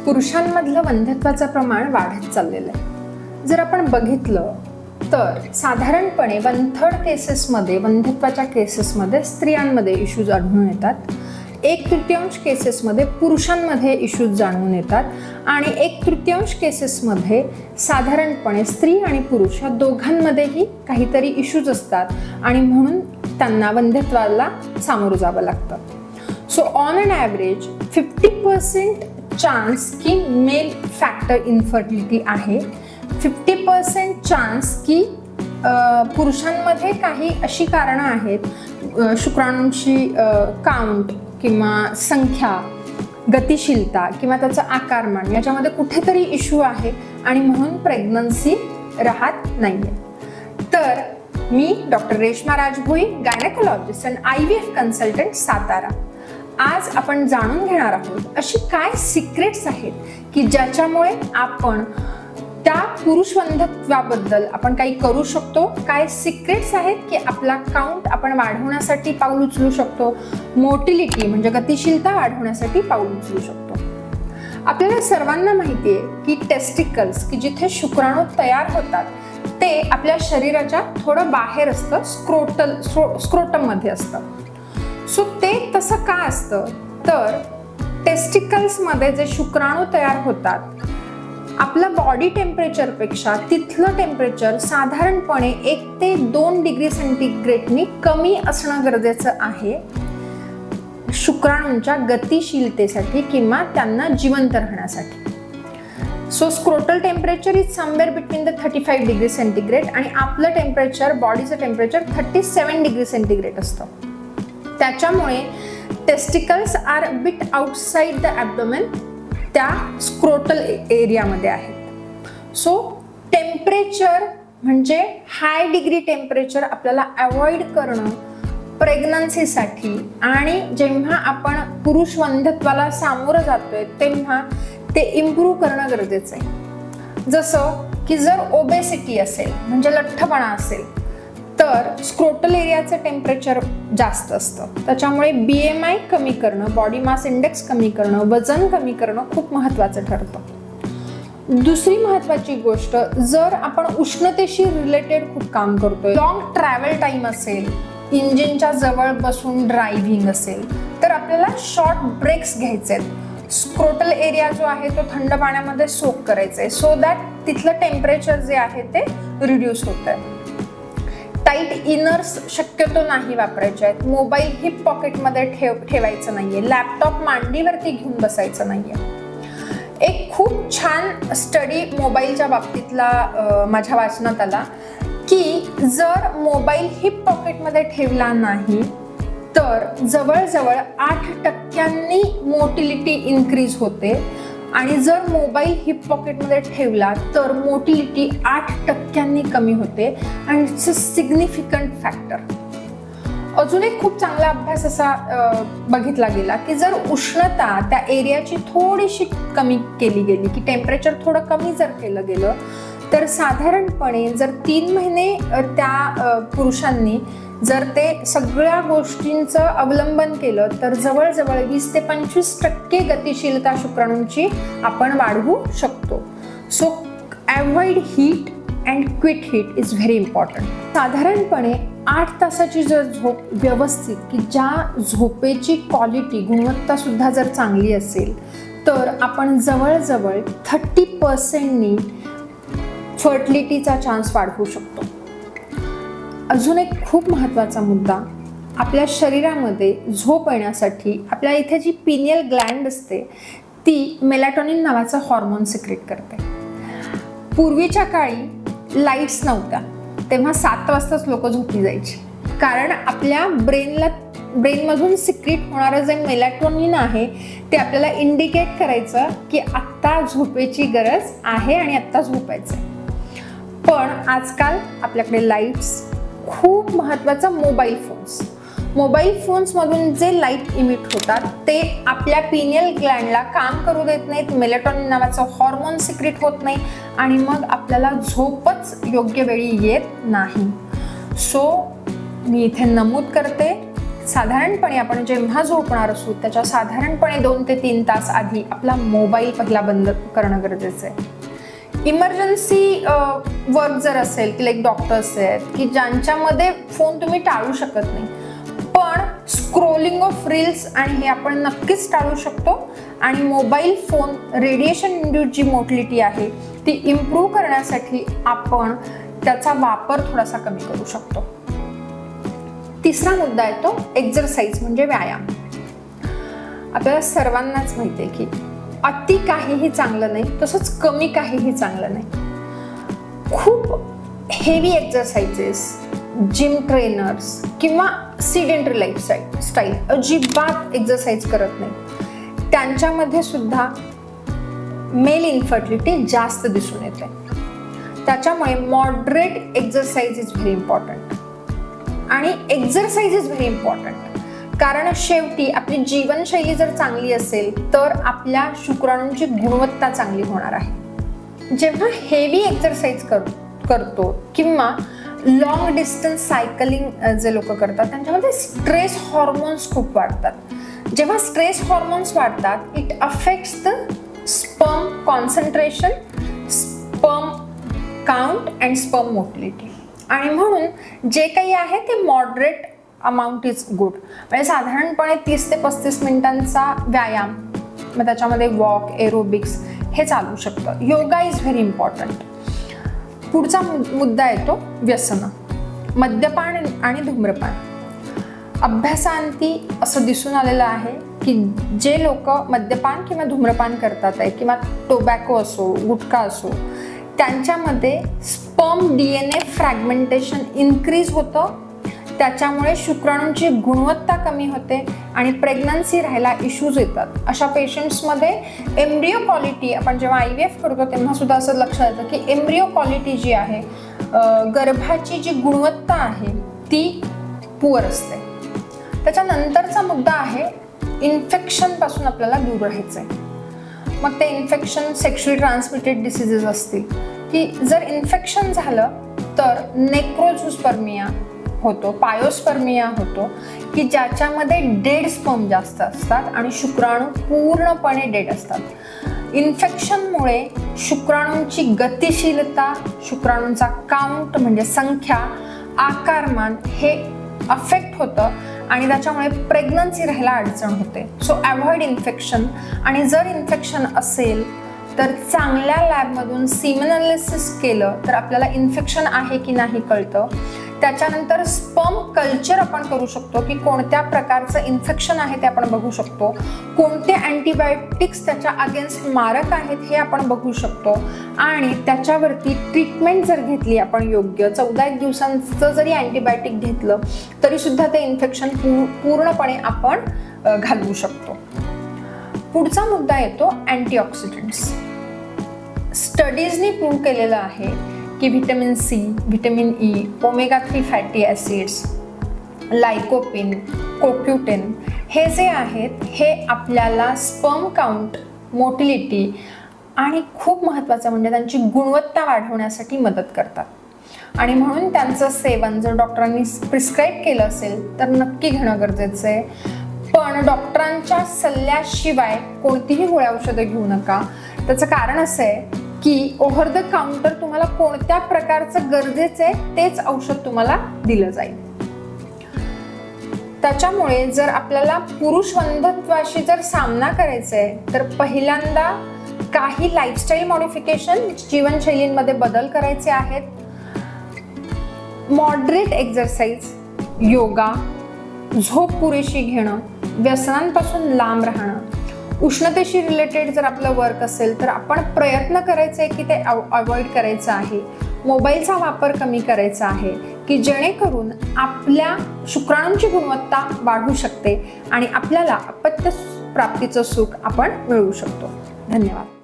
पुरुषांमधलं वंध्यत्वाचं प्रमाण वाढत चाललेलं आहे। जर आपण बघितलं तर साधारणपणे 1/3 केसेसमध्ये, वंध्यत्वाच्या केसेसमध्ये स्त्रियांमध्ये इश्यूज आढळून येतात, 1/3 केसेसमध्ये पुरुषांमध्ये इश्यूज जाणून येतात आणि 1/3 केसेसमध्ये साधारणपणे स्त्री आणि पुरुष या दोघांमध्येही काहीतरी इश्यूज असतात आणि म्हणून त्यांना वंध्यत्वाला सामोरं जावं लागतं। So on an average 50% chance की मेल फॅक्टर इन्फर्टिलिटी आहे, 50% चान्स की पुरुषांमध्ये काही अशी कारणं आहेत, शुक्राणूंची काउंट किंवा संख्या, गतिशीलता किंवा त्याचं आकारमान याच्यामध्ये कुठेतरी इश्यू आहे आणि म्हणून प्रेग्नन्सी राहत नाहीये। तर मी doctor Reshma Rajbhoi, gynaecologist and IVF consultant, Satara. आज आपण जाणून घेणार आहोत अशी काय सिक्रेट्स आहेत की ज्याच्यामुळे आपण त्या पुरुष वंध्यत्वाबद्दल आपण काही करू शकतो, काय सिक्रेट्स आहेत की आपला काउंट आपण वाढवण्यासाठी पाऊल उचलू शकतो, मोटिलिटी म्हणजे गतिशीलता वाढवण्यासाठी पाऊल उचलू शकतो। आपल्याला सर्वांना माहिती आहे की टेस्टिकल्स की जिथे शुक्राणू तयार होतात ते आपल्या शरीराच्या थोडं बाहेर असतं, स्क्रोटम मध्ये असतं। सो ते तसं का असतं तर टेस्टिकल्स मध्ये जे शुक्राणू तयार होतात आपलं बॉडी टेम्परेचरपेक्षा तिथलं टेम्परेचर साधारणपणे 1 ते 2 डिग्री सेंटीग्रेडनी कमी असणं गरजेचं आहे शुक्राणूंच्या गतिशीलतेसाठी किंवा त्यांना जिवंत राहण्यासाठी। So scrotal temperature is somewhere between the 35 degree centigrade आणि आपलं टेम्परेचर, बॉडीचं टेम्परेचर 37 डिग्री सेंटीग्रेड असतं। त्याच्यामुळे testicles are bit outside the abdomen, त्या स्क्रोटल एरियामध्ये आहेत। सो टेम्परेचर म्हणजे हाय डिग्री टेम्परेचर आपल्याला अवॉइड करणं प्रेग्नन्सीसाठी आणि जेव्हा आपण पुरुष वंध्यत्वाला सामोरं जातोय तेव्हा ते इम्प्रूव्ह करणं गरजेचं आहे। जसं की जर ओबेसिटी असेल म्हणजे लठ्ठपणा असेल तर स्क्रोटल एरियाचं टेम्परेचर जास्त असतं, त्याच्यामुळे BMI कमी करणं, बॉडी मास इंडेक्स कमी करणं, वजन कमी करणं खूप महत्त्वाचं ठरतं। दुसरी महत्त्वाची गोष्ट, जर आपण उष्णतेशी रिलेटेड खूप काम करतोय, लॉंग ट्रॅव्हल टाइम असेल, इंजिनच्या जवळ बसून ड्रायव्हिंग असेल तर आपल्याला शॉर्ट ब्रेक्स घ्यायचे आहेत। स्क्रोटल एरिया जो आहे तो थंड पाण्यामध्ये सोक करायचा आहे सो दॅट तिथलं टेम्परेचर जे आहे ते रिड्यूस होत आहे। टाईट इनर्स शक्यतो नाही वापरायचे आहेत, मोबाईल हिप पॉकेटमध्ये ठेवायचं नाहीये, लॅपटॉप मांडीवरती घेऊन बसायचं नाहीये। एक खूप छान स्टडी मोबाईलच्या बाबतीतला माझ्या वाचनात आला की जर मोबाईल हिप पॉकेटमध्ये ठेवला नाही तर जवळजवळ 8% मोटिलिटी इन्क्रीज होते आणि जर मोबाईल हिप पॉकेटमध्ये ठेवला तर मोटिलिटी 8% कमी होते आणि इट्स अ सिग्निफिकंट फॅक्टर। अजून एक खूप चांगला अभ्यास असा बघितला गेला की जर उष्णता त्या एरियाची थोडीशी कमी केली गेली की टेम्परेचर थोडं कमी जर केलं गेलं तर साधारणपणे जर 3 महिने त्या पुरुषांनी जर ते सगळ्या गोष्टींचं अवलंबन केलं तर जवळजवळ 20 ते 25% गतिशीलता शुक्राणूंची आपण वाढवू शकतो। So avoid heat and quit heat is very important. साधारणपणे 8 तासाची जर झोप व्यवस्थित की ज्या झोपेची क्वालिटी, गुणवत्ता सुद्धा जर चांगली असेल तर आपण जवळजवळ 30%नी फर्टिलिटीचा चान्स वाढवू शकतो। अजून एक खूप महत्त्वाचा मुद्दा, आपल्या शरीरामध्ये झोप येण्यासाठी आपल्या इथे जी पिनियल ग्लँड असते ती मेलाटोनिन नावाचा हॉर्मोन सिक्रेट करते। पूर्वीच्या काळी लाईट्स नव्हत्या तेव्हा 7 वाजताच लोक झोपली जायची, कारण आपल्या ब्रेनमधून सिक्रेट होणारं जे मेलाटोनिन आहे ते आपल्याला इंडिकेट करायचं की आत्ता झोपेची गरज आहे आणि आत्ता झोपायचं। पण आजकाल आपल्याकडे लाईट्स, खूप महत्त्वाचं मोबाईल फोन्समधून जे लाईट इमिट होतात ते आपल्या पिनियल ग्लँडला काम करू देत नाहीत, मेलाटोनिन नावाचं हॉर्मोन सिक्रेट होत नाही आणि मग आपल्याला झोपच योग्य वेळी येत नाही। सो मी इथे नमूद करते, साधारणपणे आपण जेव्हा झोपणार असू त्याच्या साधारणपणे 2 ते 3 तास आधी आपला मोबाईल पहिला बंद करणं गरजेचं आहे. इमर्जन्सी वर्क जर असेल की लाईक डॉक्टर्स आहेत की ज्यांच्यामध्ये फोन तुम्ही टाळू शकत नाही, पण स्क्रोलिंग ऑफ रील्स आणि हे आपण नक्कीच टाळू शकतो. आणि मोबाईल फोन रेडिएशन इंड्यूस जी मोटिलिटी आहे ती इम्प्रूव्ह करण्यासाठी आपण त्याचा वापर थोडासा कमी करू शकतो. तिसरा मुद्दा आहे तो एक्झरसाइज म्हणजे व्यायाम. आपल्याला सर्वांनाच माहिती आहे की अति काहीही चांगलं नाही, तसंच कमी काहीही चांगलं नाही. खूप हेवी एक्झरसाइजेस, जिम ट्रेनर्स किंवा सिडेंटरी लाईफस्टाईल अजिबात एक्झरसाइज करत नाही, त्यांच्यामध्ये सुद्धा मेल इन्फर्टिलिटी जास्त दिसून येते. त्याच्यामुळे moderate exercise is very important. आणि एक्झरसाइज इज व्हेरी इम्पॉर्टंट कारण शेवटी आपली जीवनशैली जर चांगली असेल तर आपल्या शुक्राणूंची गुणवत्ता चांगली होणार आहे. जेव्हा हेवी एक्झरसाइज करतो किंवा लॉंग डिस्टन्स सायकलिंग जे लोक करतात त्यांच्यामध्ये स्ट्रेस हॉर्मोन्स खूप वाढतात. जेव्हा स्ट्रेस हॉर्मोन्स वाढतात it affects the sperm concentration, sperm count and sperm motility. आणि म्हणून जे काही आहे ते मॉडरेट अमाऊंट इज गुड. म्हणजे साधारणपणे 30 ते 35 मिनिटांचा व्यायाम, मग त्याच्यामध्ये वॉक, एरोबिक्स हे चालू शकतं. Yoga is very important. पुढचा मुद्दा येतो व्यसनं, मद्यपान आणि धूम्रपान. अभ्यासांती असं दिसून आलेलं आहे की जे लोक मद्यपान किंवा धूम्रपान करतात आहे किंवा टोबॅको असो, गुटखा असो, त्यांच्यामध्ये स्पर्म DNA फ्रॅगमेंटेशन इन्क्रीज होतं. त्याच्यामुळे शुक्राणूंची गुणवत्ता कमी होते आणि प्रेग्नन्सी राहायला इश्यूज येतात. अशा पेशंट्समध्ये एम्ब्रिओ क्वालिटी, आपण जेव्हा IVF करतो तेव्हा सुद्धा असं लक्षात येतं की एम्ब्रिओ क्वालिटी जी आहे, गर्भाची जी गुणवत्ता आहे ती पुअर असते. त्याच्यानंतरचा मुद्दा आहे इन्फेक्शनपासून आपल्याला दूर राहायचं आहे. मग ते इन्फेक्शन सेक्शुअली ट्रान्समिटेड डिसीजेस असतील की जर इन्फेक्शन झालं तर नेक्रोझोस्पर्मिया होतो, पायोस्पर्मिया होतो की ज्याच्यामध्ये डेड स्पर्म जास्त असतात आणि शुक्राणू पूर्णपणे डेड असतात. इन्फेक्शनमुळे शुक्राणूंची गतिशीलता, शुक्राणूंचा काउंट म्हणजे संख्या, आकारमान हे अफेक्ट होतं आणि त्याच्यामुळे प्रेग्नन्सी राहायला अडचण होते. So avoid infection. आणि जर इन्फेक्शन असेल तर चांगल्या लॅबमधून सीमेन अनालिसिस केलं तर आपल्याला इन्फेक्शन आहे की नाही कळतं. त्याच्यानंतर स्पर्म कल्चर आपण करू शकतो की कोणत्या प्रकारचं इन्फेक्शन आहे ते आपण बघू शकतो, कोणते अँटीबायोटिक्स त्याच्या अगेन्स्ट मारक आहेत हे आपण बघू शकतो. आणि त्याच्यावरती ट्रीटमेंट जर घेतली आपण योग्य, 14 दिवसांचं जरी अँटीबायोटिक घेतलं तरी सुद्धा ते इन्फेक्शन पूर्णपणे आपण घालवू शकतो. पुढचा मुद्दा येतो अँटीऑक्सिडंट्स. स्टडीजनी प्रूव्ह केलेलं आहे की vitamin C, vitamin E, omega three fatty acids, lycopene, कोक्युटेन हे जे आहेत हे आपल्याला स्पर्म काउंट, मोटिलिटी आणि खूप महत्त्वाचं म्हणजे त्यांची गुणवत्ता वाढवण्यासाठी मदत करतात. आणि म्हणून त्यांचं सेवन जर डॉक्टरांनी प्रिस्क्राईब केलं असेल तर नक्की घेणं गरजेचं आहे. पण डॉक्टरांच्या सल्ल्याशिवाय कोणतीही गोळ्या औषधं घेऊ नका. त्याचं कारण असं आहे की ओव्हर द काउंटर तुम्हाला कोणत्या प्रकारचं गरजेचं आहे तेच औषध तुम्हाला दिलं जाईल. त्याच्यामुळे जर आपल्याला पुरुष वंध्यत्वाशी जर सामना करायचा आहे तर पहिल्यांदा काही लाईफस्टाईल मॉडिफिकेशन, जीवनशैलींमध्ये बदल करायचे आहेत. मॉडरेट एक्झरसाइज, योगा, झोप पुरेशी घेणं, व्यसनांपासून लांब राहणं, उष्णतेशी रिलेटेड जर आपलं वर्क असेल तर आपण प्रयत्न करायचे आहे की ते अवॉइड करायचं आहे. मोबाईलचा वापर कमी करायचा आहे की जेणेकरून आपल्या शुक्राणूंची गुणवत्ता वाढू शकते आणि आपल्याला अपत्य प्राप्तीचं सुख आपण मिळवू शकतो. धन्यवाद.